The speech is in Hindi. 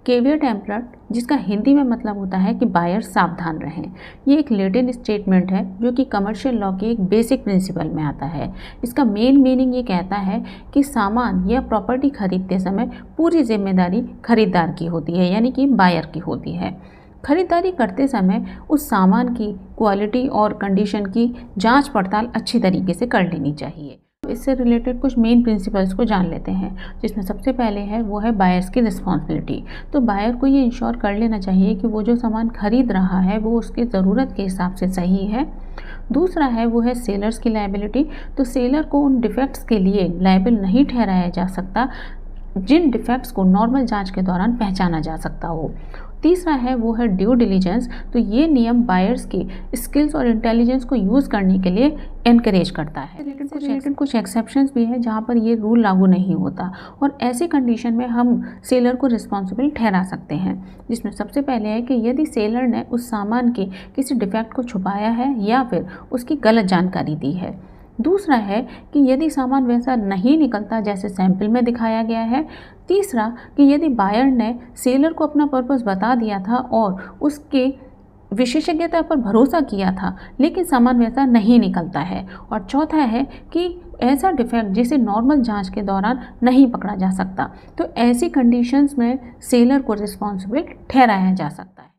केवियर टेम्परट, जिसका हिंदी में मतलब होता है कि बायर सावधान रहें। ये एक लैटिन स्टेटमेंट है जो कि कमर्शियल लॉ के एक बेसिक प्रिंसिपल में आता है। इसका मेन मीनिंग ये कहता है कि सामान या प्रॉपर्टी खरीदते समय पूरी जिम्मेदारी खरीदार की होती है, यानी कि बायर की होती है। खरीदारी करते समय उस सामान की क्वालिटी और कंडीशन की जांच पड़ताल अच्छी तरीके से कर लेनी चाहिए। इससे रिलेटेड कुछ मेन प्रिंसिपल्स को जान लेते हैं, जिसमें सबसे पहले है वो है बायर्स की रिस्पॉन्सिबिलिटी। तो बायर को ये इंश्योर कर लेना चाहिए कि वो जो सामान खरीद रहा है वो उसकी ज़रूरत के हिसाब से सही है। दूसरा है वो है सेलर्स की लायबिलिटी। तो सेलर को उन डिफेक्ट्स के लिए लायबल नहीं ठहराया जा सकता जिन डिफेक्ट्स को नॉर्मल जांच के दौरान पहचाना जा सकता हो। तीसरा है वो है ड्यू डिलीजेंस। तो ये नियम बायर्स की स्किल्स और इंटेलिजेंस को यूज़ करने के लिए एनकरेज करता है। लेकिन कुछ एक्सेप्शंस भी है जहाँ पर ये रूल लागू नहीं होता, और ऐसी कंडीशन में हम सेलर को रिस्पॉन्सिबल ठहरा सकते हैं, जिसमें सबसे पहले है कि यदि सेलर ने उस सामान के किसी डिफेक्ट को छुपाया है या फिर उसकी गलत जानकारी दी है। दूसरा है कि यदि सामान वैसा नहीं निकलता जैसे सैंपल में दिखाया गया है। तीसरा कि यदि बायर ने सेलर को अपना पर्पस बता दिया था और उसके विशेषज्ञता पर भरोसा किया था लेकिन सामान वैसा नहीं निकलता है। और चौथा है कि ऐसा डिफेक्ट जिसे नॉर्मल जांच के दौरान नहीं पकड़ा जा सकता। तो ऐसी कंडीशंस में सेलर को रिस्पॉन्सिबल ठहराया जा सकता है।